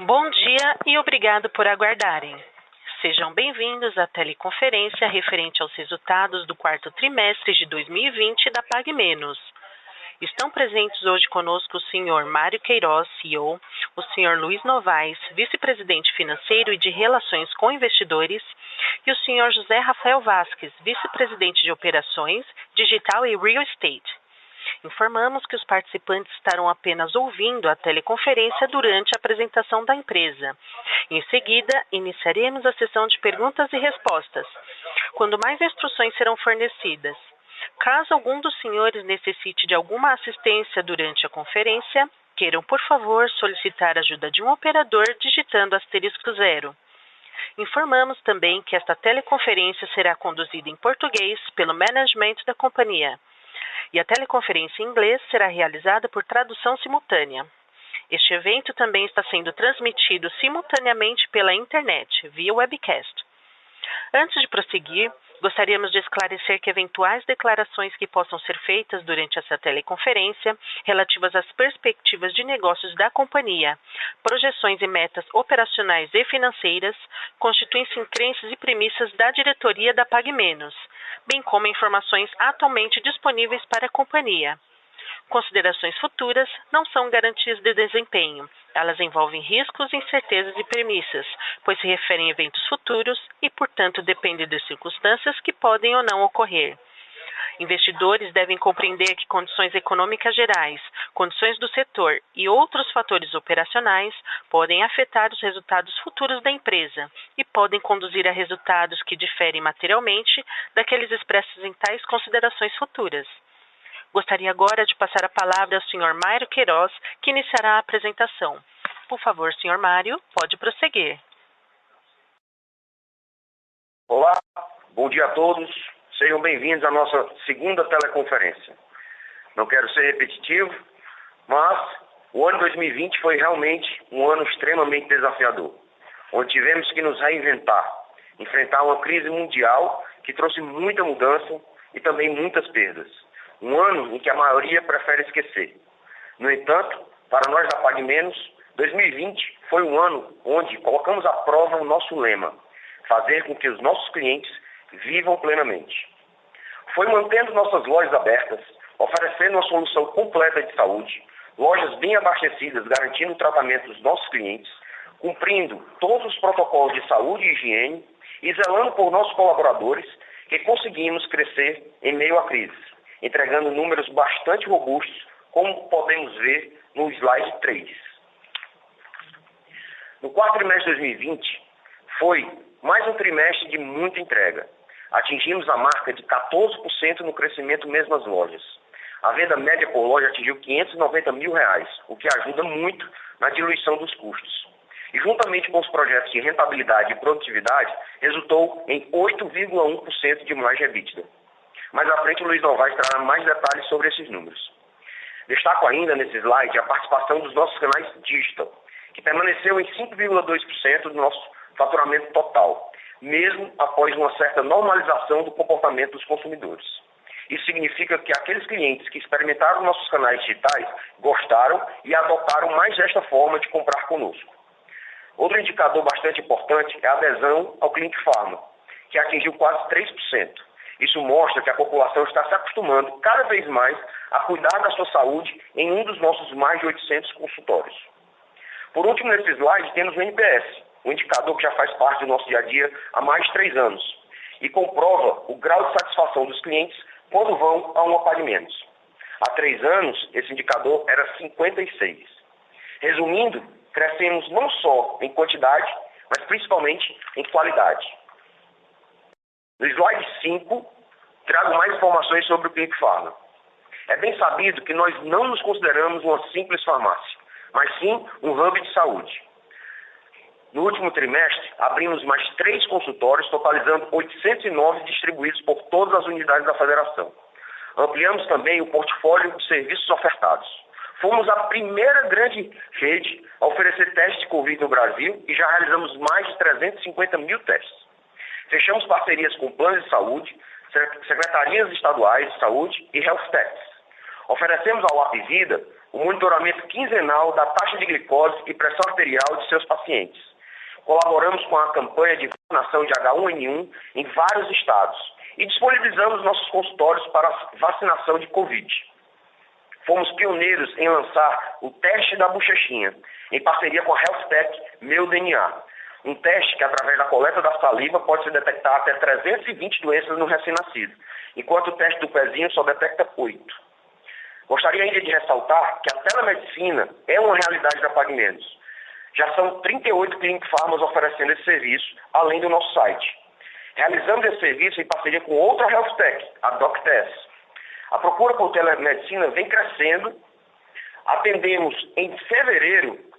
Bom dia e obrigado por aguardarem. Sejam bem-vindos à teleconferência referente aos resultados do quarto trimestre de 2020 da PagMenos. Estão presentes hoje conosco o Sr. Mário Queiroz, CEO, o Sr. Luiz Novaes, vice-presidente financeiro e de Relações com Investidores, e o Sr. José Rafael Vasques, vice-presidente de Operações, Digital e Real Estate. Informamos que os participantes estarão apenas ouvindo a teleconferência durante a apresentação da empresa. Em seguida, iniciaremos a sessão de perguntas e respostas, quando mais instruções serão fornecidas. Caso algum dos senhores necessite de alguma assistência durante a conferência, queiram, por favor, solicitar a ajuda de um operador digitando *0. Informamos também que esta teleconferência será conduzida em português pelo management da companhia. E a teleconferência em inglês será realizada por tradução simultânea. Este evento também está sendo transmitido simultaneamente pela internet, via webcast. Antes de prosseguir, gostaríamos de esclarecer que eventuais declarações que possam ser feitas durante essa teleconferência, relativas às perspectivas de negócios da companhia, projeções e metas operacionais e financeiras, constituem-se em crenças e premissas da diretoria da PagMenos, bem como informações atualmente disponíveis para a companhia. Considerações futuras não são garantias de desempenho. Elas envolvem riscos, incertezas e premissas, pois se referem a eventos futuros e, portanto, dependem de circunstâncias que podem ou não ocorrer. Investidores devem compreender que condições econômicas gerais, condições do setor e outros fatores operacionais podem afetar os resultados futuros da empresa e podem conduzir a resultados que diferem materialmente daqueles expressos em tais considerações futuras. Gostaria agora de passar a palavra ao Sr. Mário Queiroz, que iniciará a apresentação. Por favor, Sr. Mário, pode prosseguir. Olá, bom dia a todos. Sejam bem-vindos à nossa segunda teleconferência. Não quero ser repetitivo, mas o ano 2020 foi realmente um ano extremamente desafiador, onde tivemos que nos reinventar, enfrentar uma crise mundial que trouxe muita mudança e também muitas perdas. Um ano em que a maioria prefere esquecer. No entanto, para nós da PagMenos, 2020 foi um ano onde colocamos à prova o nosso lema: fazer com que os nossos clientes vivam plenamente. Foi mantendo nossas lojas abertas, oferecendo uma solução completa de saúde, lojas bem abastecidas, garantindo o tratamento dos nossos clientes, cumprindo todos os protocolos de saúde e higiene e zelando por nossos colaboradores, que conseguimos crescer em meio à crise, entregando números bastante robustos, como podemos ver no slide 3. No quarto trimestre de 2020, foi mais um trimestre de muita entrega. Atingimos a marca de 14% no crescimento mesmo nas lojas. A venda média por loja atingiu R$590 mil, o que ajuda muito na diluição dos custos. E juntamente com os projetos de rentabilidade e produtividade, resultou em 8,1% de margem EBITDA. Mais à frente, o Luiz Novaes trará mais detalhes sobre esses números. Destaco ainda nesse slide a participação dos nossos canais digital, que permaneceu em 5,2% do nosso faturamento total, mesmo após uma certa normalização do comportamento dos consumidores. Isso significa que aqueles clientes que experimentaram nossos canais digitais gostaram e adotaram mais desta forma de comprar conosco. Outro indicador bastante importante é a adesão ao Clinic Pharma, que atingiu quase 3%. Isso mostra que a população está se acostumando cada vez mais a cuidar da sua saúde em um dos nossos mais de 800 consultórios. Por último, nesse slide, temos o NPS, um indicador que já faz parte do nosso dia a dia há mais de 3 anos e comprova o grau de satisfação dos clientes quando vão a uma PagMenos. Há 3 anos, esse indicador era 56. Resumindo, crescemos não só em quantidade, mas principalmente em qualidade. No slide 5, trago mais informações sobre o Clinic Pharma. É bem sabido que nós não nos consideramos uma simples farmácia, mas sim um hub de saúde. No último trimestre, abrimos mais 3 consultórios, totalizando 809 distribuídos por todas as unidades da federação. Ampliamos também o portfólio de serviços ofertados. Fomos a primeira grande rede a oferecer testes de Covid no Brasil e já realizamos mais de 350 mil testes. Fechamos parcerias com planos de saúde, secretarias estaduais de saúde e health techs. Oferecemos ao Apvida o monitoramento quinzenal da taxa de glicose e pressão arterial de seus pacientes. Colaboramos com a campanha de vacinação de H1N1 em vários estados e disponibilizamos nossos consultórios para vacinação de Covid. Fomos pioneiros em lançar o teste da bochechinha, em parceria com a HealthTech Meu DNA. Um teste que, através da coleta da saliva, pode se detectar até 320 doenças no recém-nascido, enquanto o teste do pezinho só detecta 8. Gostaria ainda de ressaltar que a telemedicina é uma realidade da PagMenos. Já são 38 Clinic Pharmas oferecendo esse serviço, além do nosso site. Realizamos esse serviço em parceria com outra HealthTech, a DocTest. A procura por telemedicina vem crescendo. Atendemos em fevereiro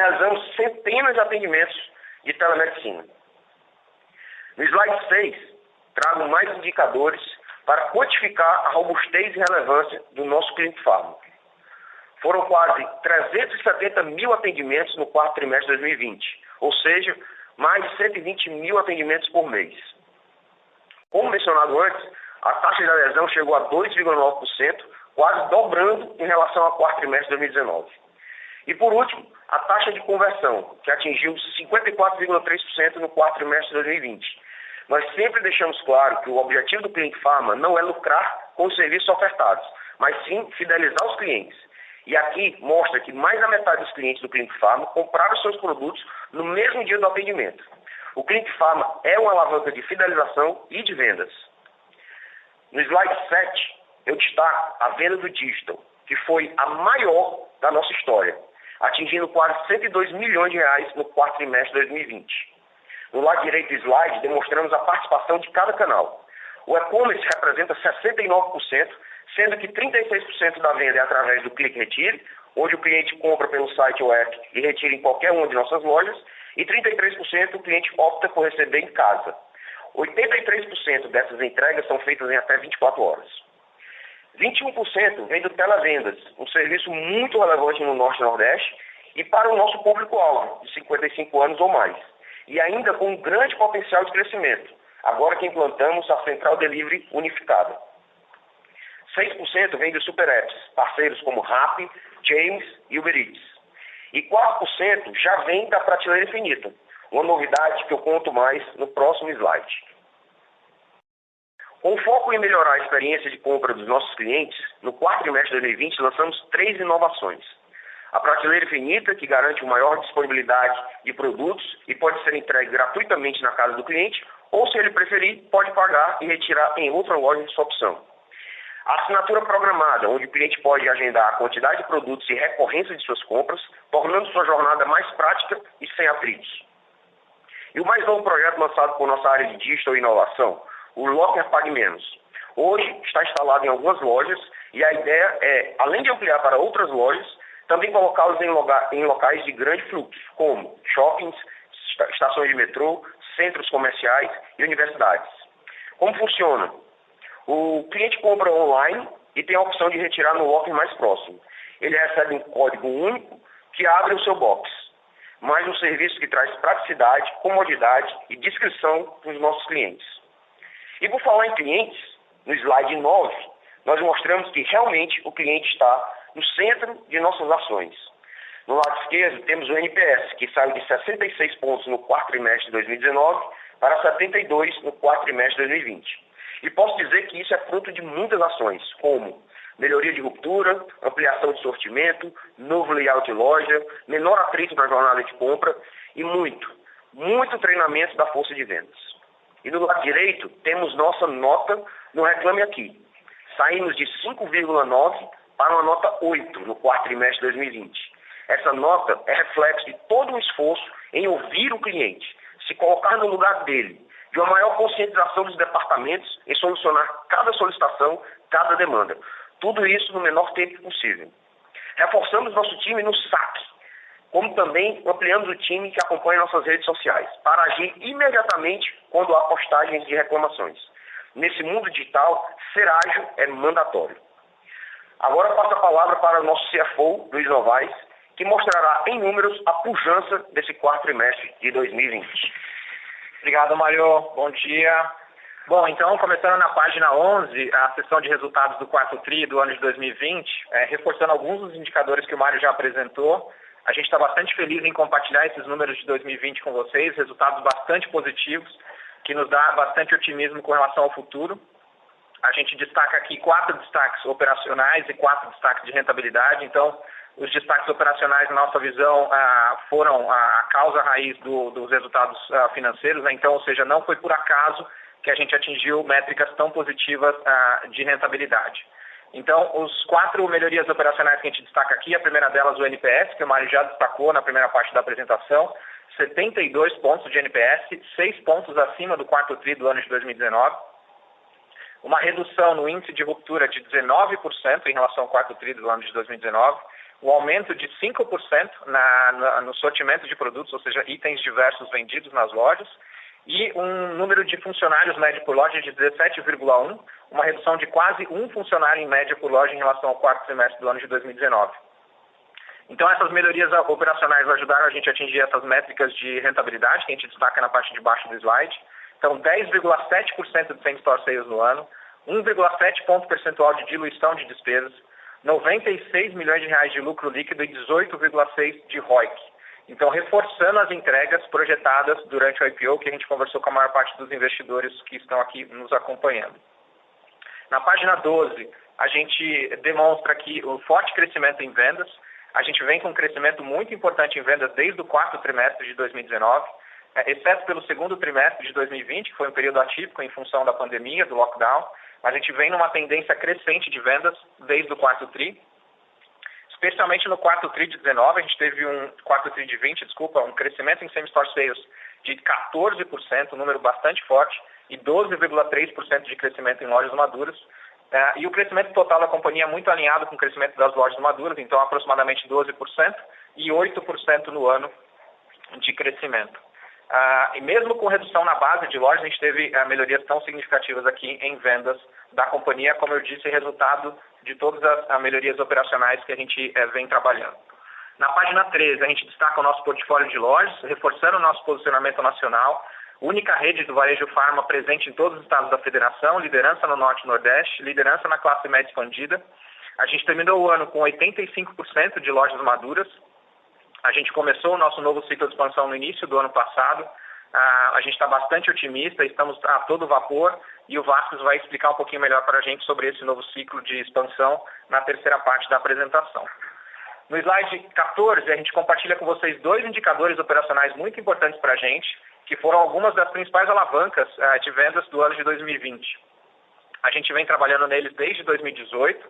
realizamos centenas de atendimentos de telemedicina. No slide 6, trago mais indicadores para quantificar a robustez e relevância do nosso Clinic Pharma. Foram quase 370 mil atendimentos no quarto trimestre de 2020, ou seja, mais de 120 mil atendimentos por mês. Como mencionado antes, a taxa de adesão chegou a 2,9%, quase dobrando em relação ao quarto trimestre de 2019. E por último, a taxa de conversão, que atingiu 54,3% no quarto trimestre de 2020. Nós sempre deixamos claro que o objetivo do Clinic Pharma não é lucrar com os serviços ofertados, mas sim fidelizar os clientes. E aqui mostra que mais da metade dos clientes do Clinic Pharma compraram seus produtos no mesmo dia do atendimento. O Clinic Pharma é uma alavanca de fidelização e de vendas. No slide 7, eu destaco a venda do digital, que foi a maior da nossa história, atingindo quase 102 milhões de reais no quarto trimestre de 2020. No lado direito do slide, demonstramos a participação de cada canal. O e-commerce representa 69%, sendo que 36% da venda é através do Clique Retire, onde o cliente compra pelo site ou app e retira em qualquer uma de nossas lojas, e 33% o cliente opta por receber em casa. 83% dessas entregas são feitas em até 24 horas. 21% vem do televendas, um serviço muito relevante no Norte e Nordeste e para o nosso público-alvo, de 55 anos ou mais. E ainda com um grande potencial de crescimento, agora que implantamos a Central Delivery unificada. 6% vem dos super apps, parceiros como Rappi, James e Uber Eats. E 4% já vem da prateleira infinita, uma novidade que eu conto mais no próximo slide. Com foco em melhorar a experiência de compra dos nossos clientes, no quarto trimestre de 2020 lançamos 3 inovações. A prateleira infinita, que garante uma maior disponibilidade de produtos e pode ser entregue gratuitamente na casa do cliente, ou se ele preferir, pode pagar e retirar em outra loja de sua opção. A assinatura programada, onde o cliente pode agendar a quantidade de produtos e recorrência de suas compras, tornando sua jornada mais prática e sem atritos. E o mais novo projeto lançado por nossa área de digital e inovação, o Locker PagMenos. Hoje está instalado em algumas lojas e a ideia é, além de ampliar para outras lojas, também colocá-los em locais de grande fluxo, como shoppings, estações de metrô, centros comerciais e universidades. Como funciona? O cliente compra online e tem a opção de retirar no locker mais próximo. Ele recebe um código único que abre o seu box, mais um serviço que traz praticidade, comodidade e discrição para os nossos clientes. E por falar em clientes, no slide 9, nós mostramos que realmente o cliente está no centro de nossas ações. No lado esquerdo, temos o NPS, que saiu de 66 pontos no quarto trimestre de 2019 para 72 no quarto trimestre de 2020. E posso dizer que isso é fruto de muitas ações, como melhoria de ruptura, ampliação de sortimento, novo layout de loja, menor atrito na jornada de compra e muito treinamento da força de vendas. E no lado direito, temos nossa nota no Reclame Aqui. Saímos de 5,9 para uma nota 8 no quarto trimestre de 2020. Essa nota é reflexo de todo um esforço em ouvir o cliente, se colocar no lugar dele, de uma maior conscientização dos departamentos em solucionar cada solicitação, cada demanda. Tudo isso no menor tempo possível. Reforçamos nosso time no saque, como também ampliamos o time que acompanha nossas redes sociais, para agir imediatamente quando há postagens de reclamações. Nesse mundo digital, ser ágil é mandatório. Agora passo a palavra para o nosso CFO, Luiz Novaes, que mostrará em números a pujança desse quarto trimestre de 2020. Obrigado, Mário. Bom dia. Bom, então, começando na página 11, a sessão de resultados do quarto TRI do ano de 2020, reforçando alguns dos indicadores que o Mário já apresentou. A gente está bastante feliz em compartilhar esses números de 2020 com vocês, resultados bastante positivos, que nos dá bastante otimismo com relação ao futuro. A gente destaca aqui 4 destaques operacionais e 4 destaques de rentabilidade. Então, os destaques operacionais, na nossa visão, foram a causa raiz dos resultados financeiros, né? Então, ou seja, não foi por acaso que a gente atingiu métricas tão positivas de rentabilidade. Então, os 4 melhorias operacionais que a gente destaca aqui, a primeira delas o NPS, que o Mário já destacou na primeira parte da apresentação, 72 pontos de NPS, 6 pontos acima do quarto TRI do ano de 2019. Uma redução no índice de ruptura de 19% em relação ao quarto TRI do ano de 2019, um aumento de 5% no sortimento de produtos, ou seja, itens diversos vendidos nas lojas, e um número de funcionários médio por loja de 17,1, uma redução de quase um funcionário em média por loja em relação ao quarto trimestre do ano de 2019. Então, essas melhorias operacionais ajudaram a gente a atingir essas métricas de rentabilidade, que a gente destaca na parte de baixo do slide. Então, 10,7% de same-store sales no ano, 1,7 ponto percentual de diluição de despesas, 96 milhões de reais de lucro líquido e 18,6 de ROIC. Então, reforçando as entregas projetadas durante o IPO, que a gente conversou com a maior parte dos investidores que estão aqui nos acompanhando. Na página 12, a gente demonstra aqui o forte crescimento em vendas. A gente vem com um crescimento muito importante em vendas desde o quarto trimestre de 2019, exceto pelo segundo trimestre de 2020, que foi um período atípico em função da pandemia, do lockdown. A gente vem numa tendência crescente de vendas desde o quarto TRI. Especialmente no quarto TRI de 19, a gente teve quarto TRI de 20, um crescimento em same-store sales de 14%, um número bastante forte, e 12,3% de crescimento em lojas maduras. E o crescimento total da companhia é muito alinhado com o crescimento das lojas maduras, então aproximadamente 12% e 8% no ano de crescimento. E mesmo com redução na base de lojas, a gente teve melhorias tão significativas aqui em vendas da companhia, como eu disse, resultado de todas as melhorias operacionais que a gente vem trabalhando. Na página 13, a gente destaca o nosso portfólio de lojas, reforçando o nosso posicionamento nacional, única rede do varejo farma presente em todos os estados da federação, liderança no Norte e Nordeste, liderança na classe média expandida. A gente terminou o ano com 85% de lojas maduras. A gente começou o nosso novo ciclo de expansão no início do ano passado. A gente está bastante otimista, estamos a todo vapor e o Vasquez vai explicar um pouquinho melhor para a gente sobre esse novo ciclo de expansão na terceira parte da apresentação. No slide 14, a gente compartilha com vocês 2 indicadores operacionais muito importantes para a gente, que foram algumas das principais alavancas de vendas do ano de 2020. A gente vem trabalhando neles desde 2018.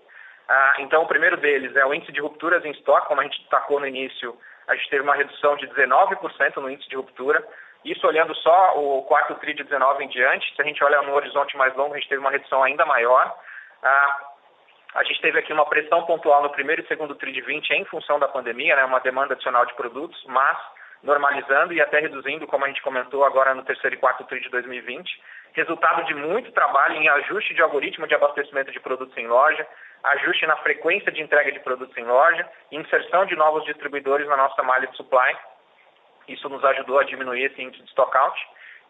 Então, o primeiro deles é o índice de rupturas em estoque, como a gente destacou no início, a gente teve uma redução de 19% no índice de ruptura. Isso olhando só o quarto TRI de 19 em diante. Se a gente olha no horizonte mais longo, a gente teve uma redução ainda maior. A gente teve aqui uma pressão pontual no primeiro e segundo TRI de 20 em função da pandemia, né, uma demanda adicional de produtos, mas normalizando e até reduzindo, como a gente comentou agora no terceiro e quarto TRI de 2020. Resultado de muito trabalho em ajuste de algoritmo de abastecimento de produtos em loja, ajuste na frequência de entrega de produtos em loja, inserção de novos distribuidores na nossa malha de supply. Isso nos ajudou a diminuir esse índice de stockout.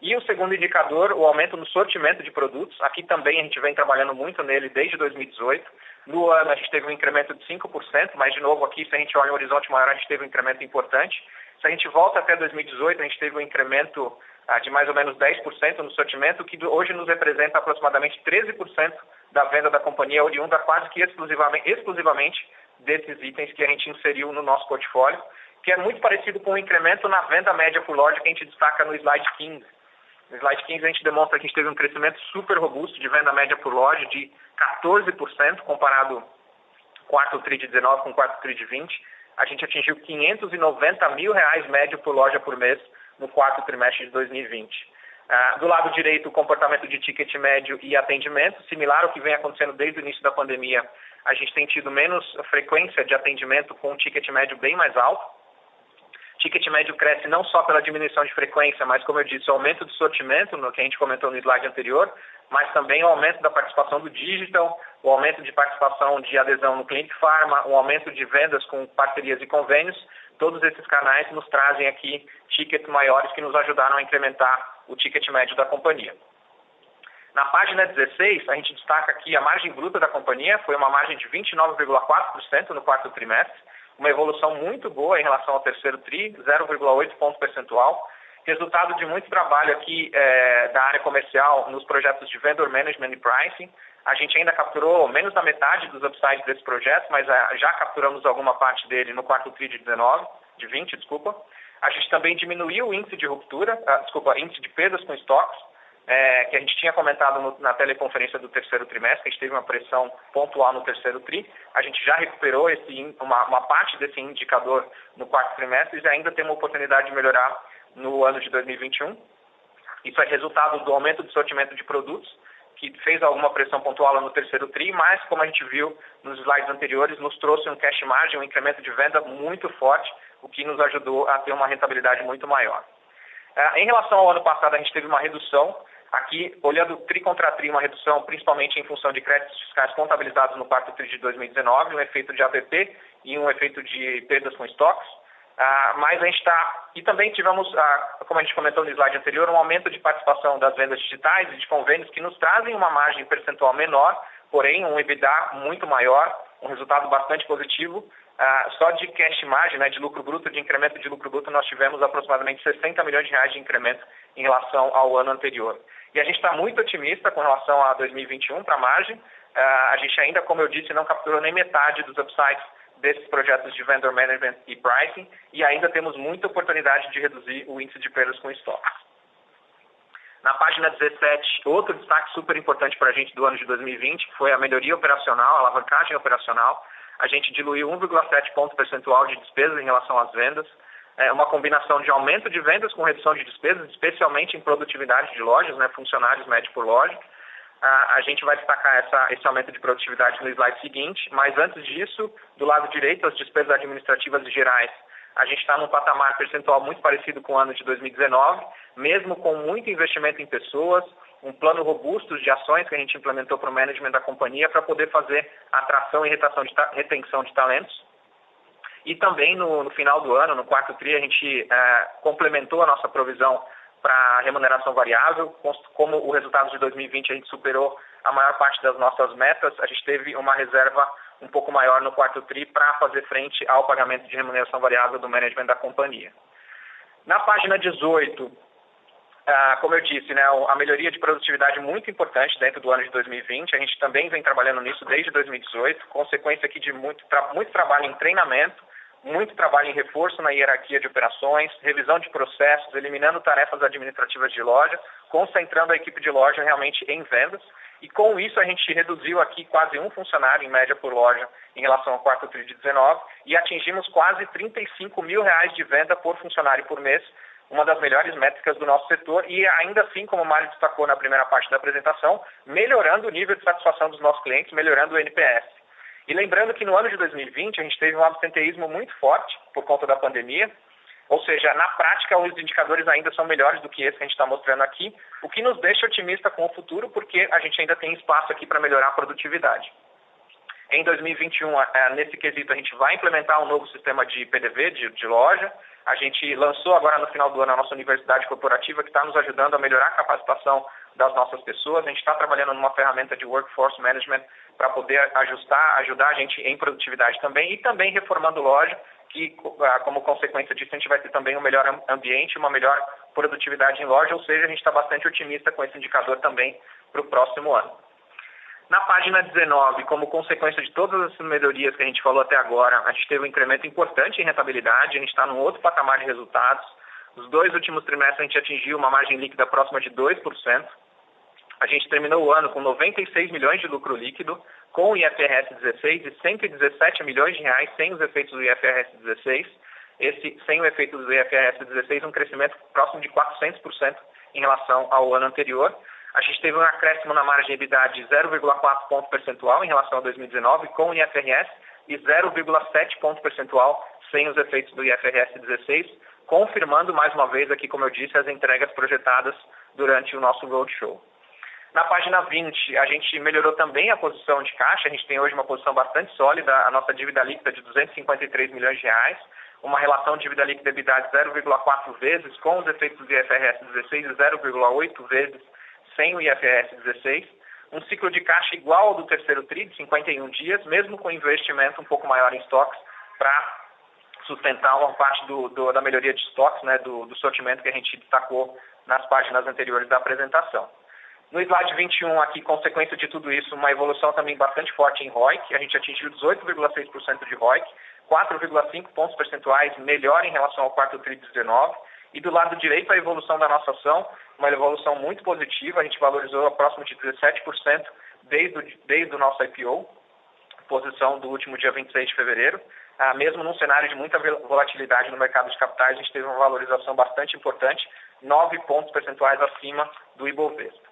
E o segundo indicador, o aumento no sortimento de produtos. Aqui também a gente vem trabalhando muito nele desde 2018. No ano a gente teve um incremento de 5%, mas de novo aqui, se a gente olha em um horizonte maior, a gente teve um incremento importante. Se a gente volta até 2018, a gente teve um incremento de mais ou menos 10% no sortimento, que hoje nos representa aproximadamente 13% da venda da companhia, oriunda quase que exclusivamente desses itens que a gente inseriu no nosso portfólio, que é muito parecido com o incremento na venda média por loja que a gente destaca no slide 15. No slide 15 a gente demonstra que a gente teve um crescimento super robusto de venda média por loja de 14% comparado quarto TRI de 19 com quarto TRI de 20. A gente atingiu R$590 mil médio por loja por mês no quarto trimestre de 2020. Do lado direito, o comportamento de ticket médio e atendimento, similar ao que vem acontecendo desde o início da pandemia. A gente tem tido menos frequência de atendimento com um ticket médio bem mais alto. Ticket médio cresce não só pela diminuição de frequência, mas, como eu disse, o aumento do sortimento, no que a gente comentou no slide anterior, mas também o aumento da participação do digital, o aumento de participação de adesão no cliente pharma, o aumento de vendas com parcerias e convênios. Todos esses canais nos trazem aqui tickets maiores que nos ajudaram a incrementar o ticket médio da companhia. Na página 16, a gente destaca que a margem bruta da companhia foi uma margem de 29,4% no quarto trimestre, uma evolução muito boa em relação ao terceiro TRI, 0,8 ponto percentual, resultado de muito trabalho aqui da área comercial nos projetos de Vendor Management e Pricing. A gente ainda capturou menos da metade dos upsides desse projeto, mas já capturamos alguma parte dele no quarto TRI de 20. A gente também diminuiu o índice de índice de perdas com estoques, que a gente tinha comentado na teleconferência do terceiro trimestre, que a gente teve uma pressão pontual no terceiro TRI. A gente já recuperou uma parte desse indicador no quarto trimestre e ainda tem uma oportunidade de melhorar no ano de 2021. Isso é resultado do aumento do sortimento de produtos, que fez alguma pressão pontual no terceiro TRI, mas, como a gente viu nos slides anteriores, nos trouxe um cash margin, um incremento de venda muito forte, o que nos ajudou a ter uma rentabilidade muito maior. Em relação ao ano passado, a gente teve uma redução. Aqui, olhando TRI contra TRI, uma redução principalmente em função de créditos fiscais contabilizados no quarto TRI de 2019, um efeito de APP e um efeito de perdas com estoques. Mas a gente e também tivemos, como a gente comentou no slide anterior, um aumento de participação das vendas digitais e de convênios que nos trazem uma margem percentual menor, porém um EBITDA muito maior, um resultado bastante positivo. Só de cash margin, de lucro bruto, de incremento de lucro bruto, nós tivemos aproximadamente 60 milhões de reais de incremento em relação ao ano anterior. E a gente está muito otimista com relação a 2021 para a margem. A gente ainda, como eu disse, não capturou nem metade dos upsides desses projetos de Vendor Management e Pricing e ainda temos muita oportunidade de reduzir o índice de perdas com estoques. Na página 17, outro destaque super importante para a gente do ano de 2020 foi a melhoria operacional, a alavancagem operacional. A gente diluiu 1,7 ponto percentual de despesas em relação às vendas. Uma combinação de aumento de vendas com redução de despesas, especialmente em produtividade de lojas, funcionários médio por loja. A gente vai destacar esse aumento de produtividade no slide seguinte, mas antes disso, do lado direito, as despesas administrativas e gerais. A gente está num patamar percentual muito parecido com o ano de 2019, mesmo com muito investimento em pessoas, um plano robusto de ações que a gente implementou para o management da companhia para poder fazer atração e retenção de talentos. E também no final do ano, no quarto TRI, a gente complementou a nossa provisão para remuneração variável. Como o resultado de 2020 a gente superou a maior parte das nossas metas, a gente teve uma reserva um pouco maior no quarto TRI para fazer frente ao pagamento de remuneração variável do management da companhia. Na página 18, como eu disse, a melhoria de produtividade muito importante dentro do ano de 2020. A gente também vem trabalhando nisso desde 2018, consequência aqui de muito trabalho em treinamento, muito trabalho em reforço na hierarquia de operações, revisão de processos, eliminando tarefas administrativas de loja, concentrando a equipe de loja realmente em vendas. E com isso a gente reduziu aqui quase um funcionário em média por loja em relação ao quarto TRI de 19 e atingimos quase 35 mil reais de venda por funcionário por mês, uma das melhores métricas do nosso setor e ainda assim, como o Mário destacou na primeira parte da apresentação, melhorando o nível de satisfação dos nossos clientes, melhorando o NPS. E lembrando que no ano de 2020 a gente teve um absenteísmo muito forte por conta da pandemia, ou seja, na prática os indicadores ainda são melhores do que esse que a gente está mostrando aqui, o que nos deixa otimista com o futuro porque a gente ainda tem espaço aqui para melhorar a produtividade. Em 2021, nesse quesito, a gente vai implementar um novo sistema de PDV, de loja. A gente lançou agora no final do ano a nossa universidade corporativa, que está nos ajudando a melhorar a capacitação das nossas pessoas. A gente está trabalhando numa ferramenta de Workforce Management para poder ajudar a gente em produtividade também, e também reformando loja, que como consequência disso a gente vai ter também um melhor ambiente, uma melhor produtividade em loja, ou seja, a gente está bastante otimista com esse indicador também para o próximo ano. Na página 19, como consequência de todas essas melhorias que a gente falou até agora, a gente teve um incremento importante em rentabilidade, a gente está num outro patamar de resultados. Nos 2 últimos trimestres a gente atingiu uma margem líquida próxima de 2%. A gente terminou o ano com 96 milhões de lucro líquido, com o IFRS 16 e 117 milhões de reais sem os efeitos do IFRS 16. Sem o efeito do IFRS 16, um crescimento próximo de 400% em relação ao ano anterior. A gente teve um acréscimo na margem EBITDA de 0,4 ponto percentual em relação a 2019 com o IFRS e 0,7 ponto percentual sem os efeitos do IFRS 16, confirmando mais uma vez aqui, como eu disse, as entregas projetadas durante o nosso roadshow. Na página 20, a gente melhorou também a posição de caixa. A gente tem hoje uma posição bastante sólida, a nossa dívida líquida de 253 milhões de reais, uma relação de dívida líquida EBITDA de 0,4 vezes com os efeitos do IFRS 16 e 0,8 vezes sem o IFRS 16, um ciclo de caixa igual ao do terceiro TRI, de 51 dias, mesmo com investimento um pouco maior em estoques, para sustentar uma parte da melhoria de estoques, né, do sortimento que a gente destacou nas páginas anteriores da apresentação. No slide 21, aqui, consequência de tudo isso, uma evolução também bastante forte em ROIC. A gente atingiu 18,6% de ROIC, 4,5 pontos percentuais melhor em relação ao quarto TRI de 19. E do lado direito, a evolução da nossa ação, uma evolução muito positiva. A gente valorizou a próximo de 17% desde o nosso IPO, posição do último dia 26 de fevereiro. Mesmo num cenário de muita volatilidade no mercado de capitais, a gente teve uma valorização bastante importante, 9 pontos percentuais acima do Ibovespa.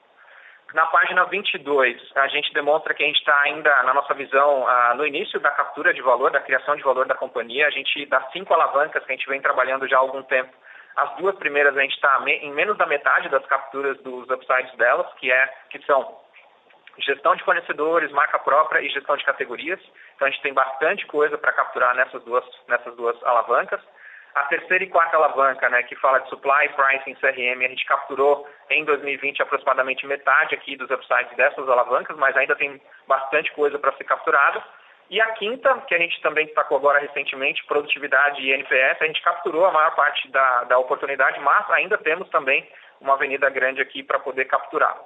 Na página 22, a gente demonstra que a gente está ainda, na nossa visão, no início da captura de valor, da criação de valor da companhia. A gente, das 5 alavancas que a gente vem trabalhando já há algum tempo, as 2 primeiras a gente está em menos da metade das capturas dos upsides delas, que são gestão de fornecedores, marca própria e gestão de categorias. Então a gente tem bastante coisa para capturar nessas duas alavancas. A terceira e quarta alavanca, né, que fala de supply, pricing, CRM, a gente capturou em 2020 aproximadamente metade aqui dos upsides dessas alavancas, mas ainda tem bastante coisa para ser capturada. E a quinta, que a gente também destacou agora recentemente, produtividade e NPS, a gente capturou a maior parte da oportunidade, mas ainda temos também uma avenida grande aqui para poder capturar.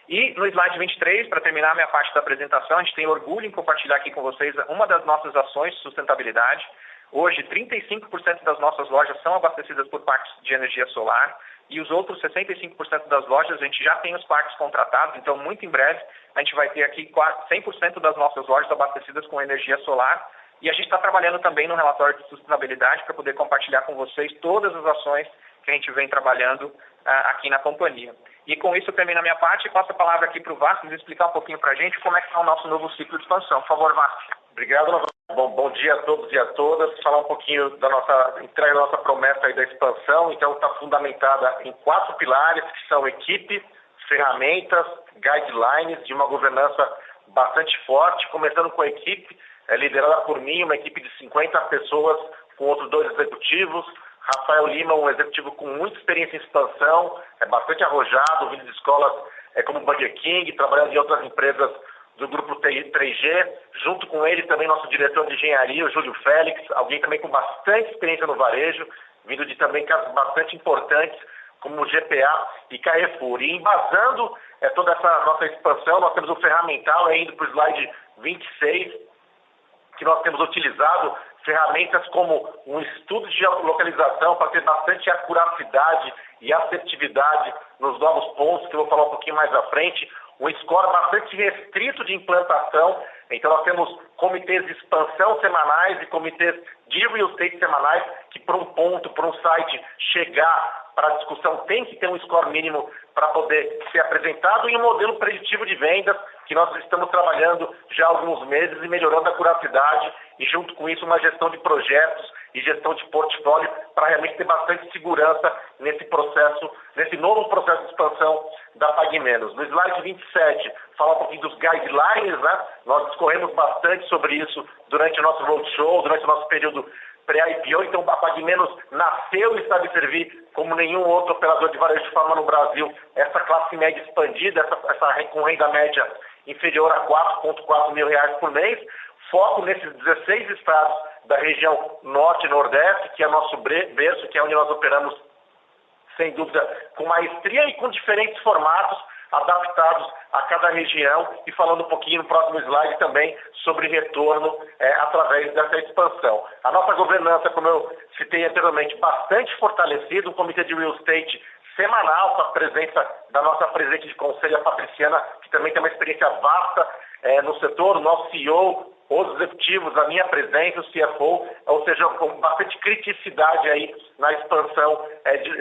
E no slide 23, para terminar a minha parte da apresentação, a gente tem orgulho em compartilhar aqui com vocês uma das nossas ações de sustentabilidade. Hoje, 35% das nossas lojas são abastecidas por parques de energia solar e os outros 65% das lojas a gente já tem os parques contratados, então muito em breve a gente vai ter aqui quase 100% das nossas lojas abastecidas com energia solar e a gente está trabalhando também no relatório de sustentabilidade para poder compartilhar com vocês todas as ações que a gente vem trabalhando aqui na companhia. E com isso eu termino a minha parte e passo a palavra aqui para o Vasco explicar um pouquinho para a gente como é que está o nosso novo ciclo de expansão. Por favor, Vasco. Obrigado, bom dia a todos e a todas. Falar um pouquinho da nossa entrega da nossa promessa aí da expansão. Então, está fundamentada em 4 pilares, que são equipe, ferramentas, guidelines, de uma governança bastante forte, começando com a equipe, liderada por mim, uma equipe de 50 pessoas, com outros 2 executivos. Rafael Lima, um executivo com muita experiência em expansão, bastante arrojado, vindo de escolas como Burger King, trabalhando em outras empresas do grupo 3G, junto com ele também nosso diretor de engenharia, o Júlio Félix, alguém também com bastante experiência no varejo, vindo de também casos bastante importantes, como o GPA e Carrefour. E embasando toda essa nossa expansão, nós temos um ferramental, indo para o slide 26, que nós temos utilizado ferramentas como um estudo de localização para ter bastante acuracidade e assertividade nos novos pontos, que eu vou falar um pouquinho mais à frente, um score bastante restrito de implantação. Então nós temos comitês de expansão semanais e comitês de real estate semanais que para um ponto, para um site chegar para a discussão tem que ter um score mínimo para poder ser apresentado e um modelo preditivo de vendas que nós estamos trabalhando já há alguns meses e melhorando a acuracidade e junto com isso uma gestão de projetos e gestão de portfólio para realmente ter bastante segurança nesse processo, nesse novo processo de expansão da PagMenos. No slide 27, fala um pouquinho dos guidelines, né? Nós discorremos bastante sobre isso durante o nosso roadshow, durante o nosso período pré-IPO, então a PagMenos nasceu e sabe servir como nenhum outro operador de varejo de farma no Brasil, essa classe média expandida, essa com renda média inferior a 4,4 mil reais por mês, foco nesses 16 estados da região norte e nordeste, que é nosso berço, que é onde nós operamos, sem dúvida, com maestria e com diferentes formatos adaptados a cada região e falando um pouquinho no próximo slide também sobre retorno através dessa expansão. A nossa governança, como eu citei anteriormente, bastante fortalecida, um comitê de real estate semanal com a presença da nossa presidente de conselho, a Patriciana, que também tem uma experiência vasta no setor, o nosso CEO, os executivos, a minha presença, o CFO, ou seja, com bastante criticidade aí na expansão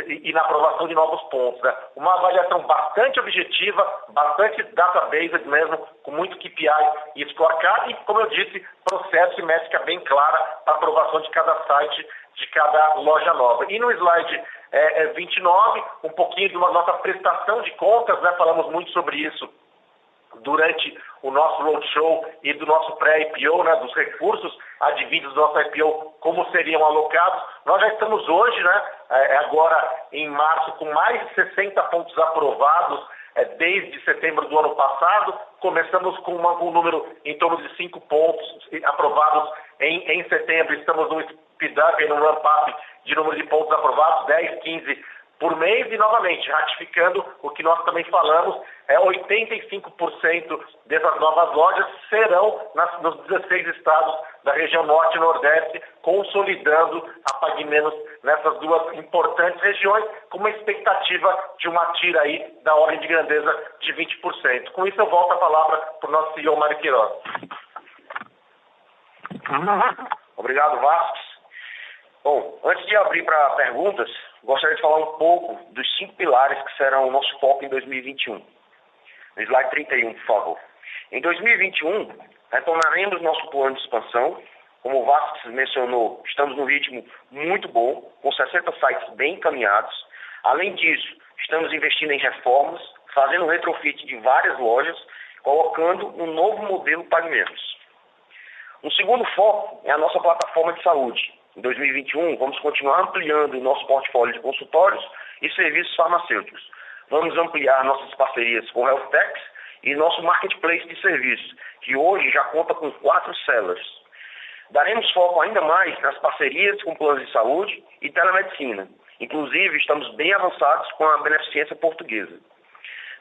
e na aprovação de novos pontos. Né? Uma avaliação bastante objetiva, bastante database mesmo, com muito KPI e scorecard e, como eu disse, processo e métrica bem clara para a aprovação de cada site, de cada loja nova. E no slide 29, um pouquinho de uma nossa prestação de contas, né? Falamos muito sobre isso durante o nosso roadshow e do nosso pré-IPO, né, dos recursos advindos do nosso IPO, como seriam alocados. Nós já estamos hoje, né, agora em março, com mais de 60 pontos aprovados desde setembro do ano passado. Começamos com um número em torno de 5 pontos aprovados em setembro. Estamos no speed-up, no ramp-up de número de pontos aprovados, 10, 15 por mês, e novamente, ratificando o que nós também falamos, 85% dessas novas lojas serão nos 16 estados da região norte e nordeste, consolidando a Pague Menos nessas duas importantes regiões, com uma expectativa de uma tira aí da ordem de grandeza de 20%. Com isso, eu volto a palavra para o nosso CEO, Mário Queiroz. Obrigado, Vasques. Bom, antes de abrir para perguntas, gostaria de falar um pouco dos 5 pilares que serão o nosso foco em 2021. No slide 31, por favor. Em 2021, retornaremos nosso plano de expansão. Como o Vasques mencionou, estamos num ritmo muito bom, com 60 sites bem encaminhados. Além disso, estamos investindo em reformas, fazendo retrofit de várias lojas, colocando um novo modelo Pague Menos. Um segundo foco é a nossa plataforma de saúde. Em 2021, vamos continuar ampliando o nosso portfólio de consultórios e serviços farmacêuticos. Vamos ampliar nossas parcerias com Health Techs e nosso marketplace de serviços, que hoje já conta com 4 sellers. Daremos foco ainda mais nas parcerias com planos de saúde e telemedicina. Inclusive, estamos bem avançados com a beneficência portuguesa.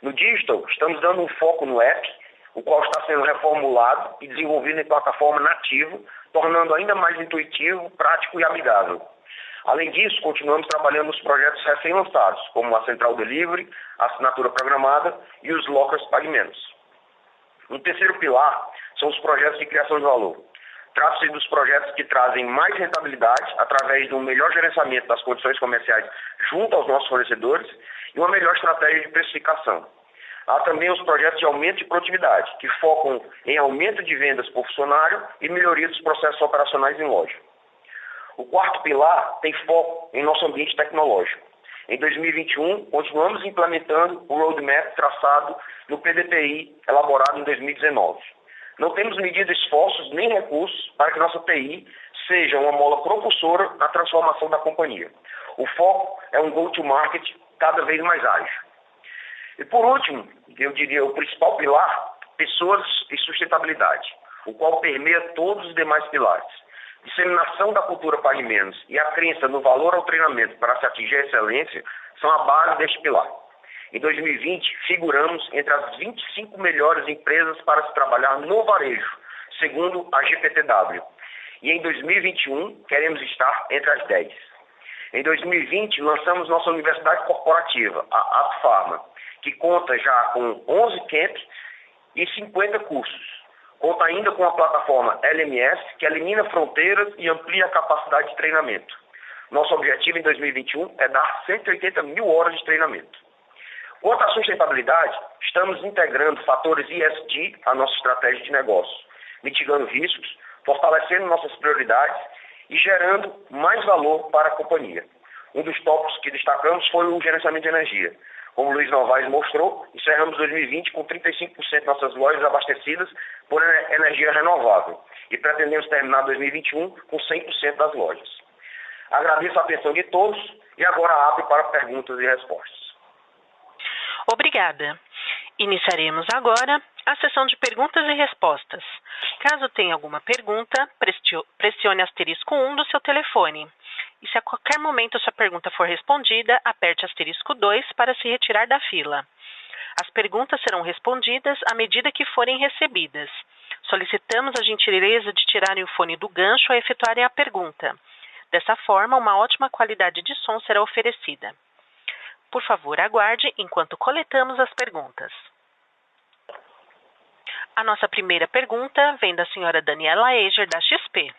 No digital, estamos dando um foco no app, o qual está sendo reformulado e desenvolvido em plataforma nativa, tornando ainda mais intuitivo, prático e amigável. Além disso, continuamos trabalhando nos projetos recém-lançados, como a Central Delivery, a assinatura programada e os Lockers Pague Menos. Um terceiro pilar são os projetos de criação de valor. Trata-se dos projetos que trazem mais rentabilidade através de um melhor gerenciamento das condições comerciais junto aos nossos fornecedores e uma melhor estratégia de precificação. Há também os projetos de aumento de produtividade, que focam em aumento de vendas por funcionário e melhoria dos processos operacionais em loja. O quarto pilar tem foco em nosso ambiente tecnológico. Em 2021, continuamos implementando o roadmap traçado no PDTI, elaborado em 2019. Não temos medido esforços nem recursos para que nossa TI seja uma mola propulsora na transformação da companhia. O foco é um go-to-market cada vez mais ágil. E por último, eu diria o principal pilar, pessoas e sustentabilidade, o qual permeia todos os demais pilares. Disseminação da cultura Pague Menos e a crença no valor ao treinamento para se atingir a excelência são a base deste pilar. Em 2020, figuramos entre as 25 melhores empresas para se trabalhar no varejo, segundo a GPTW. E em 2021, queremos estar entre as 10. Em 2020, lançamos nossa universidade corporativa, a AppPharma, que conta já com 11 camps e 50 cursos. Conta ainda com a plataforma LMS, que elimina fronteiras e amplia a capacidade de treinamento. Nosso objetivo em 2021 é dar 180 mil horas de treinamento. Quanto à sustentabilidade, estamos integrando fatores ESG à nossa estratégia de negócio, mitigando riscos, fortalecendo nossas prioridades e gerando mais valor para a companhia. Um dos tópicos que destacamos foi o gerenciamento de energia. Como o Luiz Novaes mostrou, encerramos 2020 com 35% de nossas lojas abastecidas por energia renovável e pretendemos terminar 2021 com 100% das lojas. Agradeço a atenção de todos e agora abro para perguntas e respostas. Obrigada. Iniciaremos agora a sessão de perguntas e respostas. Caso tenha alguma pergunta, pressione asterisco 1 do seu telefone. E se a qualquer momento sua pergunta for respondida, aperte asterisco 2 para se retirar da fila. As perguntas serão respondidas à medida que forem recebidas. Solicitamos a gentileza de tirarem o fone do gancho ao efetuarem a pergunta. Dessa forma, uma ótima qualidade de som será oferecida. Por favor, aguarde enquanto coletamos as perguntas. A nossa primeira pergunta vem da senhora Daniela Eger, da XP.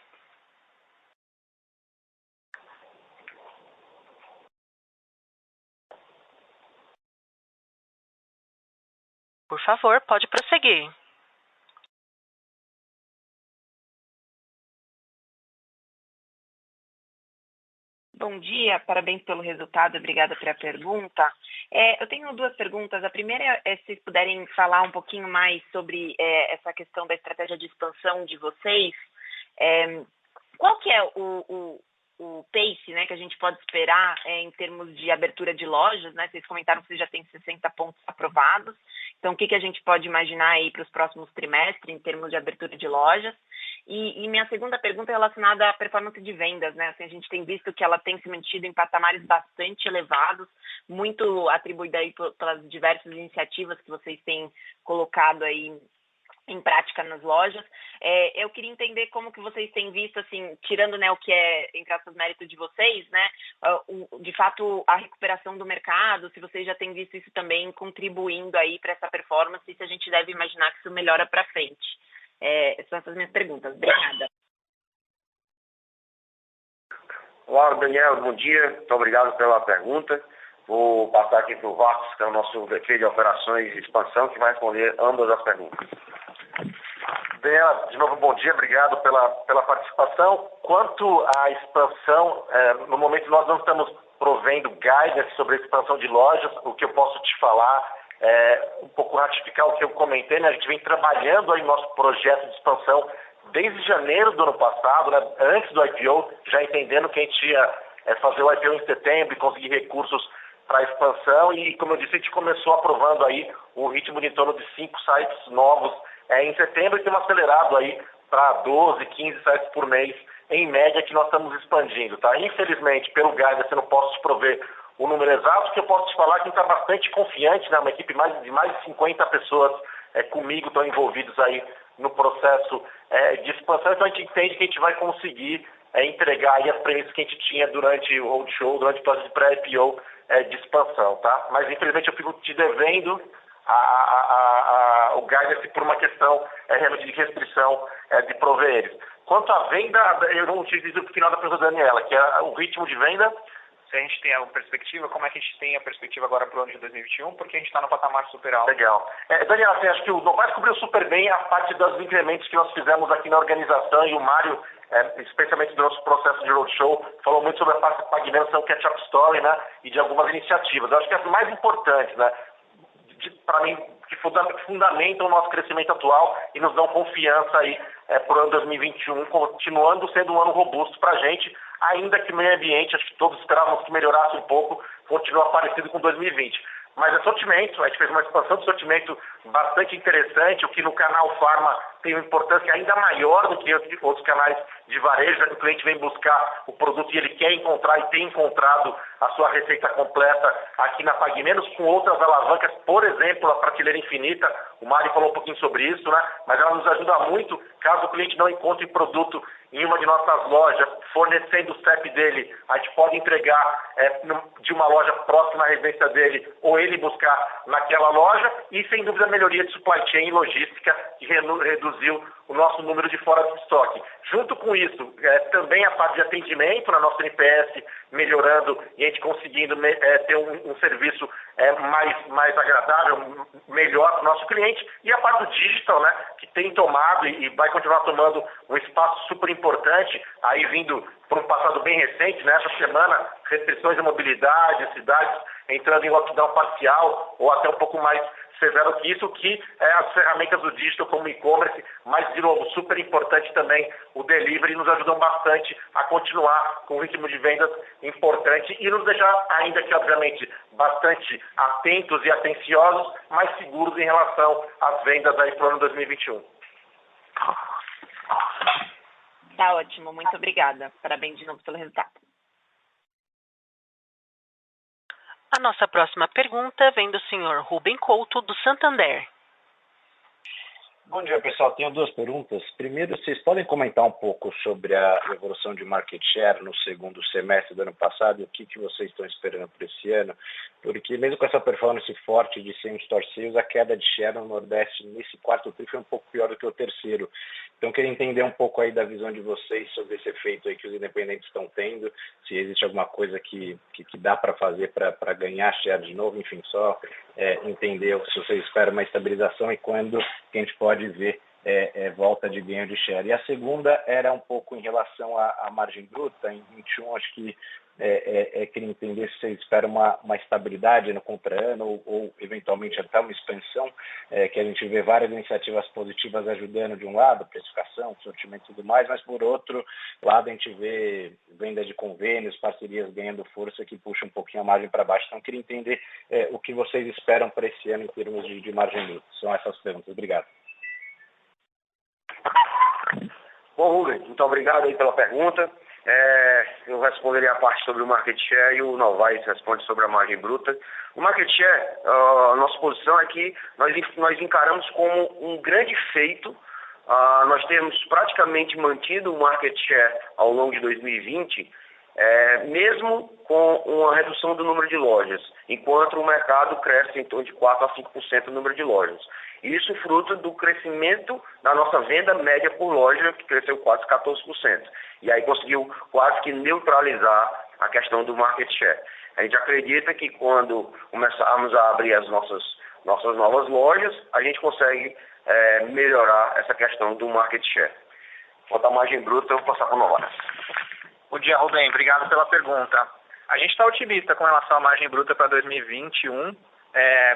Por favor, pode prosseguir. Bom dia, parabéns pelo resultado, obrigada pela pergunta. Eu tenho duas perguntas. A primeira é se vocês puderem falar um pouquinho mais sobre essa questão da estratégia de expansão de vocês. Qual que é o pace, né, que a gente pode esperar em termos de abertura de lojas, né? Vocês comentaram que vocês já têm 60 pontos aprovados. Então, o que a gente pode imaginar aí para os próximos trimestres em termos de abertura de lojas? E minha segunda pergunta é relacionada à performance de vendas, né? Assim, a gente tem visto que ela tem se mantido em patamares bastante elevados, muito atribuída aí pelas diversas iniciativas que vocês têm colocado aí em prática nas lojas. Eu queria entender como que vocês têm visto, assim, tirando, né, o que é, entre aspas, mérito de vocês, né, de fato, a recuperação do mercado, se vocês já têm visto isso também contribuindo aí para essa performance e se a gente deve imaginar que isso melhora para frente. São essas minhas perguntas. Obrigada. Olá, Daniel, bom dia. Muito obrigado pela pergunta. Vou passar aqui para o Vasco, que é o nosso VP de Operações e Expansão, que vai responder ambas as perguntas. Daniela, de novo, bom dia, obrigado pela participação. Quanto à expansão, no momento nós não estamos provendo guidance sobre a expansão de lojas. O que eu posso te falar é um pouco ratificar o que eu comentei, né? A gente vem trabalhando aí no nosso projeto de expansão desde janeiro do ano passado, né? Antes do IPO, já entendendo que a gente ia fazer o IPO em setembro e conseguir recursos para a expansão. E, como eu disse, a gente começou aprovando aí o ritmo de em torno de 5 sites novos em setembro e temos acelerado aí para 12, 15 sites por mês, em média, que nós estamos expandindo, tá? Infelizmente, pelo guidance, eu não posso te prover o número exato. O que eu posso te falar é que a gente está bastante confiante, né? Uma equipe de mais de 50 pessoas comigo estão envolvidos aí no processo de expansão, então a gente entende que a gente vai conseguir entregar aí as premissas que a gente tinha durante o roadshow, durante o processo de pré-IPO de expansão, tá? Mas infelizmente eu fico te devendo o guidance por uma questão realmente de restrição de prover eles. Quanto à venda, eu não utilizo o final da pergunta da Daniela, que é o ritmo de venda. Se a gente tem alguma perspectiva, como é que a gente tem a perspectiva agora para o ano de 2021? Porque a gente está no patamar super alto. Legal. Daniela, assim, acho que o Novais cobriu super bem a parte dos incrementos que nós fizemos aqui na organização, e o Mário, especialmente do nosso processo de roadshow, falou muito sobre a parte de pagamentos, catch-up story, né, e de algumas iniciativas. Eu acho que as mais importantes, né, para mim, que fundamentam o nosso crescimento atual e nos dão confiança aí para o ano 2021, continuando sendo um ano robusto para a gente, ainda que o meio ambiente, acho que todos esperávamos que melhorasse um pouco, continua parecido com 2020. Mas é sortimento, a gente fez uma expansão de sortimento bastante interessante, o que no canal Pharma tem uma importância ainda maior do que outros canais de varejo, já que o cliente vem buscar o produto e ele quer encontrar e tem encontrado a sua receita completa aqui na PagMenos, com outras alavancas, por exemplo, a prateleira infinita. O Mário falou um pouquinho sobre isso, né? Mas ela nos ajuda muito caso o cliente não encontre produto em uma de nossas lojas, fornecendo o CEP dele, a gente pode entregar de uma loja próxima à residência dele, ou ele buscar naquela loja, e sem dúvida a melhoria de supply chain e logística, que reduziu o nosso número de fora de estoque. Junto com isso, também a parte de atendimento na nossa NPS melhorando e a gente conseguindo ter um serviço mais agradável, melhor para o nosso cliente, e a parte do digital, né, que tem tomado e vai continuar tomando um espaço super importante, aí vindo por um passado bem recente, né, essa semana, restrições à mobilidade, cidades entrando em lockdown parcial ou até um pouco mais severo que isso, que as ferramentas do digital como e-commerce, mas de novo, super importante também o delivery, nos ajudam bastante a continuar com um ritmo de vendas importante e nos deixar, ainda que obviamente bastante atentos e atenciosos, mais seguros em relação às vendas aí para o ano 2021. Tá ótimo, muito obrigada. Parabéns de novo pelo resultado. A nossa próxima pergunta vem do senhor Rubem Couto, do Santander. Bom dia, pessoal. Tenho duas perguntas. Primeiro, vocês podem comentar um pouco sobre a evolução de market share no segundo semestre do ano passado e o que vocês estão esperando para esse ano? Porque mesmo com essa performance forte de same-store sales, a queda de share no Nordeste nesse quarto tri foi um pouco pior do que o terceiro. Então, eu queria entender um pouco aí da visão de vocês sobre esse efeito aí que os independentes estão tendo, se existe alguma coisa que dá para fazer para ganhar share de novo, enfim, só entender se vocês esperam uma estabilização e quando que a gente pode ver volta de ganho de share. E a segunda era um pouco em relação à margem bruta. Em 21, acho que queria entender se vocês esperam uma estabilidade no contra-ano ou eventualmente até uma expansão, que a gente vê várias iniciativas positivas ajudando de um lado, precificação, sortimento e tudo mais, mas por outro lado a gente vê venda de convênios, parcerias ganhando força que puxa um pouquinho a margem para baixo. Então, eu queria entender o que vocês esperam para esse ano em termos de margem bruta. São essas perguntas. Obrigado. Bom, Rubem, muito obrigado aí pela pergunta. Eu responderia a parte sobre o market share e o Novaes responde sobre a margem bruta. O market share, a nossa posição é que nós encaramos como um grande feito. Nós temos praticamente mantido o market share ao longo de 2020, mesmo com uma redução do número de lojas, enquanto o mercado cresce em torno de 4 a 5% o número de lojas. Isso fruto do crescimento da nossa venda média por loja, que cresceu quase 14%. E aí conseguiu quase que neutralizar a questão do market share. A gente acredita que quando começarmos a abrir as nossas novas lojas, a gente consegue melhorar essa questão do market share. Quanto à margem bruta, eu vou passar para o Novaes. Bom dia, Rubem. Obrigado pela pergunta. A gente está otimista com relação à margem bruta para 2021.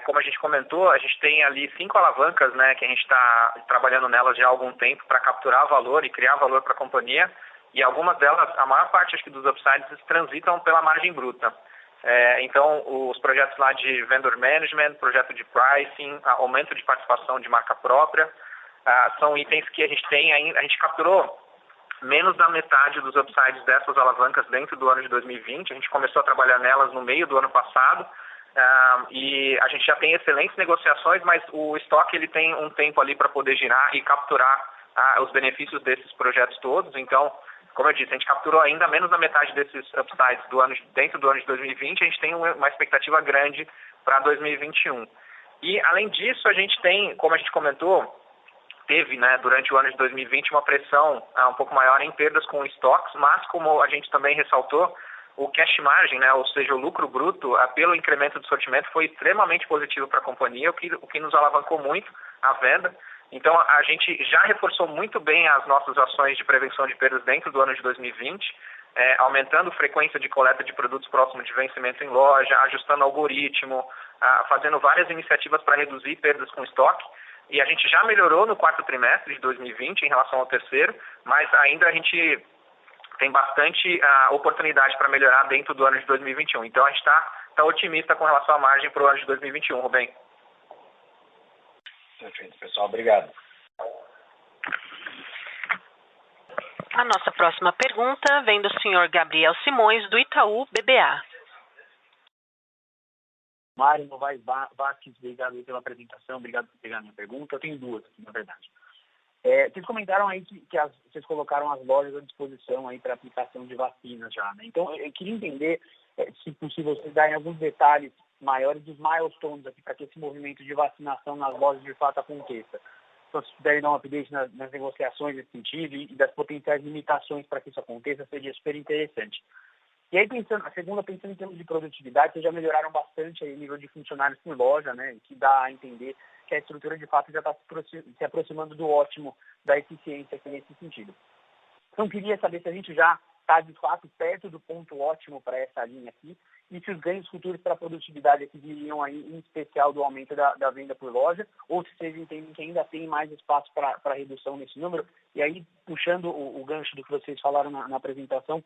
Como a gente comentou, a gente tem ali 5 alavancas, né, que a gente está trabalhando nelas já há algum tempo para capturar valor e criar valor para a companhia. E algumas delas, a maior parte acho que dos upsides, transitam pela margem bruta. Então, os projetos lá de vendor management, projeto de pricing, aumento de participação de marca própria, são itens que a gente tem ainda. A gente capturou menos da metade dos upsides dessas alavancas dentro do ano de 2020. A gente começou a trabalhar nelas no meio do ano passado. E a gente já tem excelentes negociações, mas o estoque ele tem um tempo ali para poder girar e capturar os benefícios desses projetos todos. Então, como eu disse, a gente capturou ainda menos da metade desses upsides dentro do ano de 2020, a gente tem uma expectativa grande para 2021. E, além disso, a gente tem, como a gente comentou, teve, né, durante o ano de 2020 uma pressão um pouco maior em perdas com estoques, mas como a gente também ressaltou, o cash margin, né, ou seja, o lucro bruto, pelo incremento do sortimento, foi extremamente positivo para a companhia, o que nos alavancou muito a venda. Então, a gente já reforçou muito bem as nossas ações de prevenção de perdas dentro do ano de 2020, aumentando a frequência de coleta de produtos próximos de vencimento em loja, ajustando o algoritmo, fazendo várias iniciativas para reduzir perdas com estoque. E a gente já melhorou no quarto trimestre de 2020 em relação ao terceiro, mas ainda a gente tem bastante oportunidade para melhorar dentro do ano de 2021. Então, a gente está otimista com relação à margem para o ano de 2021, Rubem. Perfeito, pessoal. Obrigado. A nossa próxima pergunta vem do senhor Gabriel Simões, do Itaú BBA. Mário Novaes Vasquez, obrigado pela apresentação, obrigado por pegar a minha pergunta. Eu tenho duas aqui, na verdade. Vocês comentaram aí que vocês colocaram as lojas à disposição aí para aplicação de vacinas já, né? Então, eu queria entender, se possível, vocês darem alguns detalhes maiores dos milestones aqui para que esse movimento de vacinação nas lojas de fato aconteça. Então, se puderem dar um update nas negociações nesse sentido e das potenciais limitações para que isso aconteça, seria super interessante. E aí, pensando em termos de produtividade, vocês já melhoraram bastante aí o nível de funcionários por loja, né? Que dá a entender que a estrutura de fato já está se aproximando do ótimo da eficiência aqui nesse sentido. Então, queria saber se a gente já está de fato perto do ponto ótimo para essa linha aqui e se os ganhos futuros para a produtividade aqui viriam aí, em especial do aumento da venda por loja, ou se vocês entendem que ainda tem mais espaço para redução nesse número. E aí, puxando o gancho do que vocês falaram na apresentação,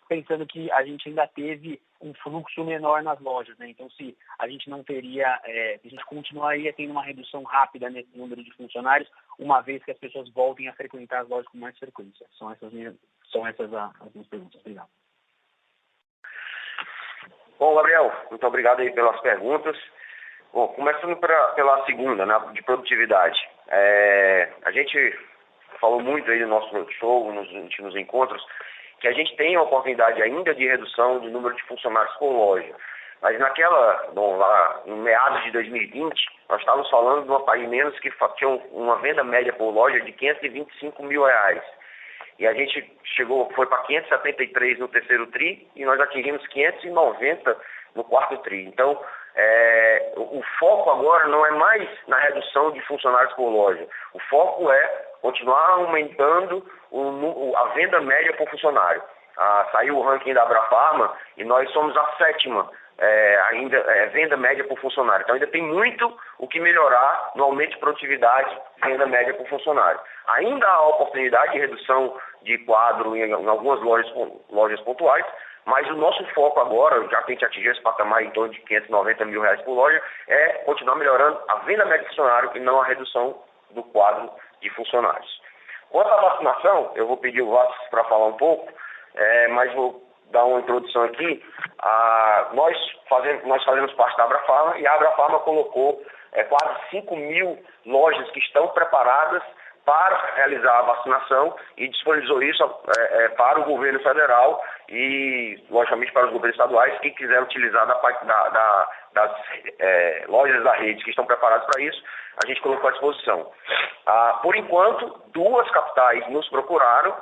pensando que a gente ainda teve um fluxo menor nas lojas, né? Então, se a gente não teria, a gente continuaria tendo uma redução rápida nesse número de funcionários, uma vez que as pessoas voltem a frequentar as lojas com mais frequência. São essas as minhas perguntas. Obrigado. Bom, Gabriel, muito obrigado aí pelas perguntas. Bom, começando pela segunda, né, de produtividade. A gente falou muito aí no nosso show, nos últimos encontros, que a gente tem a oportunidade ainda de redução do número de funcionários por loja. Mas lá no meados de 2020, nós estávamos falando de uma Pague Menos que tinha uma venda média por loja de R$525 mil. E a gente foi para 573 no terceiro TRI e nós atingimos 590 no quarto TRI. Então, o foco agora não é mais na redução de funcionários por loja. O foco é continuar aumentando a venda média por funcionário. saiu o ranking da Abrafarma e nós somos a 7ª venda média por funcionário. Então ainda tem muito o que melhorar no aumento de produtividade, venda média por funcionário. Ainda há oportunidade de redução de quadro em algumas lojas pontuais, mas o nosso foco agora, já que a gente atingiu esse patamar em torno de R$590 mil por loja, é continuar melhorando a venda média por funcionário e não a redução do quadro de funcionários. Quanto à vacinação, eu vou pedir o Vasco para falar um pouco, mas vou dar uma introdução aqui. Nós fazemos parte da Abrafarma e a Abrafarma colocou quase 5 mil lojas que estão preparadas para realizar a vacinação e disponibilizou isso para o governo federal e, logicamente, para os governos estaduais que quiserem utilizar das lojas da rede que estão preparadas para isso, a gente colocou à disposição. Por enquanto, 2 capitais nos procuraram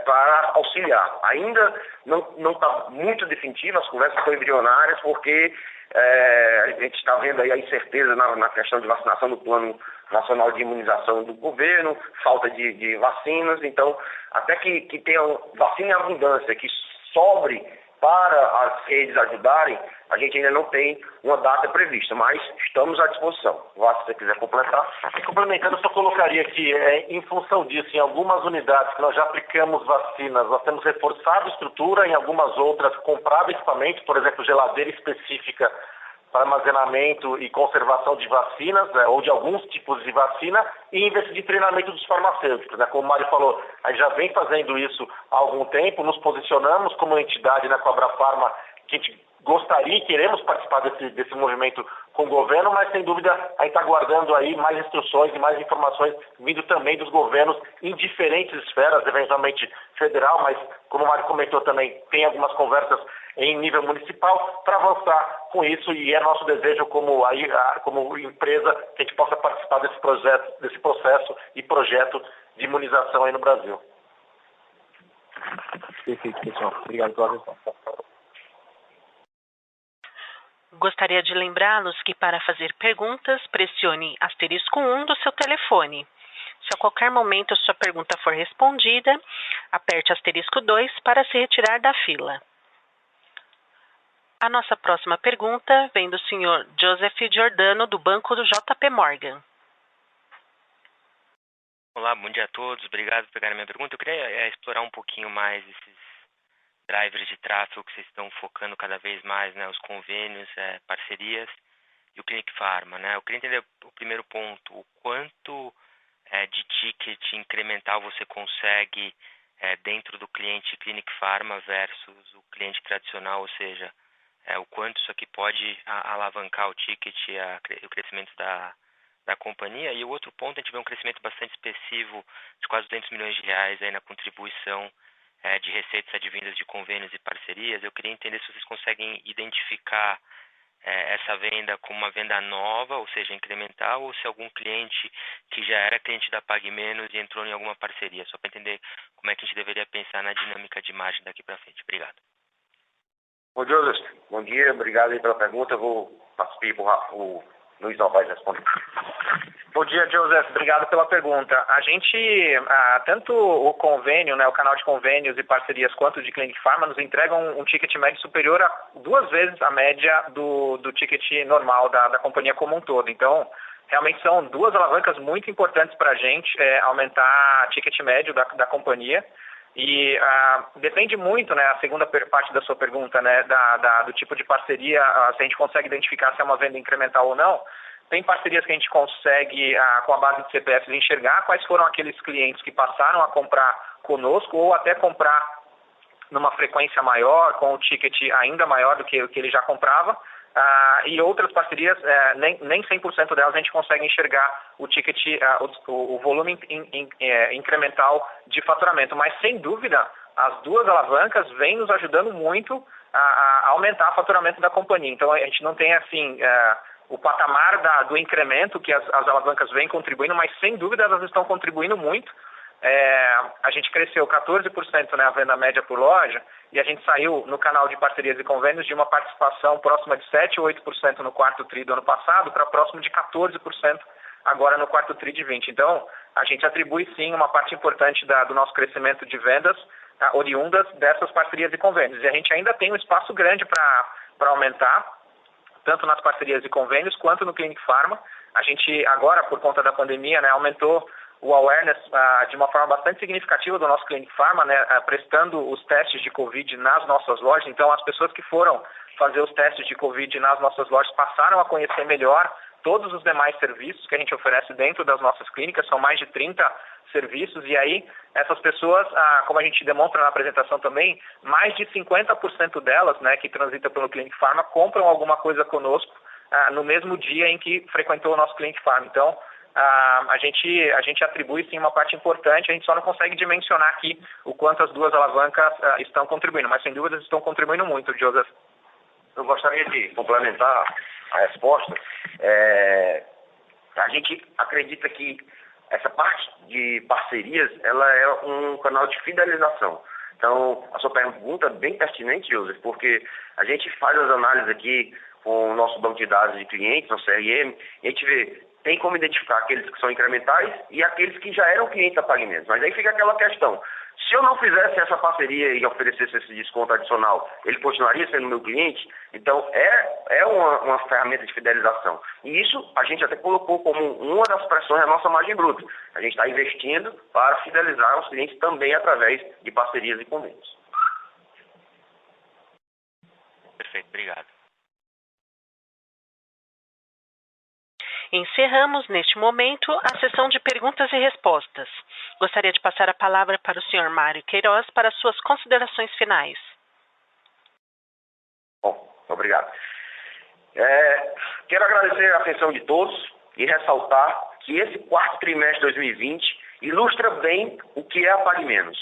para auxiliar. Ainda não está muito definitivo, as conversas estão embrionárias, porque a gente está vendo aí a incerteza na questão de vacinação do Plano Nacional de Imunização do governo, falta de vacinas. Então, até que tenha vacina em abundância, que sobre para as redes ajudarem, a gente ainda não tem uma data prevista, mas estamos à disposição. Se você quiser completar. Complementando, eu só colocaria que, em função disso, em algumas unidades que nós já aplicamos vacinas, nós temos reforçado a estrutura, em algumas outras comprado equipamento, por exemplo, geladeira específica para armazenamento e conservação de vacinas, ou de alguns tipos de vacina, e investido de treinamento dos farmacêuticos. Como o Mário falou, a gente já vem fazendo isso há algum tempo, nos posicionamos como entidade com a Abrafarma, que a gente gostaria e queremos participar desse movimento com o governo, mas sem dúvida a gente está aguardando aí mais instruções e mais informações vindo também dos governos em diferentes esferas, eventualmente federal, mas como o Mário comentou também, tem algumas conversas em nível municipal para avançar com isso e é nosso desejo como empresa que a gente possa participar desse processo e projeto de imunização aí no Brasil. Perfeito, pessoal. Obrigado pela resposta. Gostaria de lembrá-los que para fazer perguntas, pressione *1 do seu telefone. Se a qualquer momento a sua pergunta for respondida, aperte *2 para se retirar da fila. A nossa próxima pergunta vem do senhor Joseph Giordano, do banco do JP Morgan. Olá, bom dia a todos. Obrigado por pegar a minha pergunta. Eu queria explorar um pouquinho mais esses drivers de tráfego que vocês estão focando cada vez mais, os convênios, parcerias e o Clinic Pharma, Eu queria entender o primeiro ponto, o quanto de ticket incremental você consegue dentro do cliente Clinic Pharma versus o cliente tradicional, ou seja, o quanto isso aqui pode alavancar o ticket, o crescimento da companhia. E o outro ponto, a gente vê um crescimento bastante expressivo de quase R$200 milhões aí na contribuição de receitas advindas de convênios e parcerias. Eu queria entender se vocês conseguem identificar essa venda como uma venda nova, ou seja, incremental, ou se algum cliente que já era cliente da PagMenos e entrou em alguma parceria, só para entender como é que a gente deveria pensar na dinâmica de margem daqui para frente. Obrigado. Bom, Joseph, bom dia, obrigado aí pela pergunta. Eu vou participar para o Luiz Alvaz responder. Bom dia, Joseph. Obrigado pela pergunta. A gente, tanto o convênio, o canal de convênios e parcerias, quanto de Clinic Pharma, nos entregam um ticket médio superior a 2 vezes a média do ticket normal da companhia como um todo. Então, realmente são 2 alavancas muito importantes para a gente aumentar o ticket médio da companhia. E depende muito, a segunda parte da sua pergunta, do tipo de parceria, se a gente consegue identificar se é uma venda incremental ou não. Tem parcerias que a gente consegue, com a base de CPFs, enxergar quais foram aqueles clientes que passaram a comprar conosco ou até comprar numa frequência maior, com o ticket ainda maior do que ele já comprava. E outras parcerias, nem 100% delas a gente consegue enxergar o ticket, o volume incremental de faturamento. Mas, sem dúvida, as 2 alavancas vêm nos ajudando muito a aumentar o faturamento da companhia. Então, a gente não tem, assim, o patamar do incremento que as alavancas vêm contribuindo, mas, sem dúvida, elas estão contribuindo muito. A gente cresceu 14% a venda média por loja e a gente saiu no canal de parcerias e convênios de uma participação próxima de 7% ou 8% no quarto tri do ano passado para próximo de 14% agora no quarto tri de 20. Então, a gente atribui sim uma parte importante do nosso crescimento de vendas oriundas dessas parcerias e convênios. E a gente ainda tem um espaço grande para aumentar, tanto nas parcerias e convênios quanto no Clinic Pharma. A gente agora, por conta da pandemia, né, aumentou o awareness de uma forma bastante significativa do nosso Clinic Pharma, né, prestando os testes de Covid nas nossas lojas. Então, as pessoas que foram fazer os testes de Covid nas nossas lojas passaram a conhecer melhor todos os demais serviços que a gente oferece dentro das nossas clínicas. São mais de 30 serviços, e aí essas pessoas, como a gente demonstra na apresentação também, mais de 50% delas, né, que transitam pelo Clinic Pharma, compram alguma coisa conosco no mesmo dia em que frequentou o nosso Clinic Pharma. Então, a gente atribui sim uma parte importante, a gente só não consegue dimensionar aqui o quanto as duas alavancas estão contribuindo, mas sem dúvida estão contribuindo muito, Joseph. Eu gostaria de complementar a resposta. A gente acredita que essa parte de parcerias, ela é um canal de fidelização. Então, a sua pergunta é bem pertinente, Joseph, porque a gente faz as análises aqui com o nosso banco de dados de clientes, o CRM, e a gente vê, tem como identificar aqueles que são incrementais e aqueles que já eram clientes da PagMenos. Mas aí fica aquela questão, se eu não fizesse essa parceria e oferecesse esse desconto adicional, ele continuaria sendo meu cliente? Então, é uma ferramenta de fidelização. E isso a gente até colocou como uma das pressões da nossa margem bruta. A gente está investindo para fidelizar os clientes também através de parcerias e convênios. Perfeito, obrigado. Encerramos, neste momento, a sessão de perguntas e respostas. Gostaria de passar a palavra para o Sr. Mário Queiroz para suas considerações finais. Bom, obrigado. Quero agradecer a atenção de todos e ressaltar que esse quarto trimestre de 2020 ilustra bem o que é a PagMenos: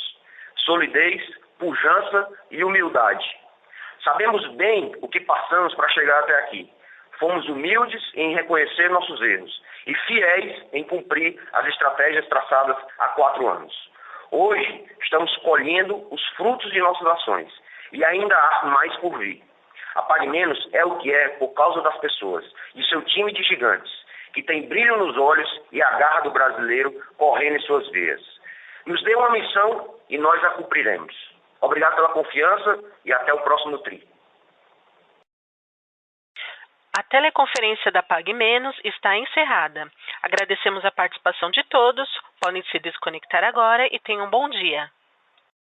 solidez, pujança e humildade. Sabemos bem o que passamos para chegar até aqui. Fomos humildes em reconhecer nossos erros e fiéis em cumprir as estratégias traçadas há 4 anos. Hoje, estamos colhendo os frutos de nossas ações e ainda há mais por vir. A PagMenos é o que é por causa das pessoas e seu time de gigantes, que tem brilho nos olhos e a garra do brasileiro correndo em suas veias. Nos dê uma missão e nós a cumpriremos. Obrigado pela confiança e até o próximo TRI. A teleconferência da PagMenos está encerrada. Agradecemos a participação de todos, podem se desconectar agora e tenham um bom dia.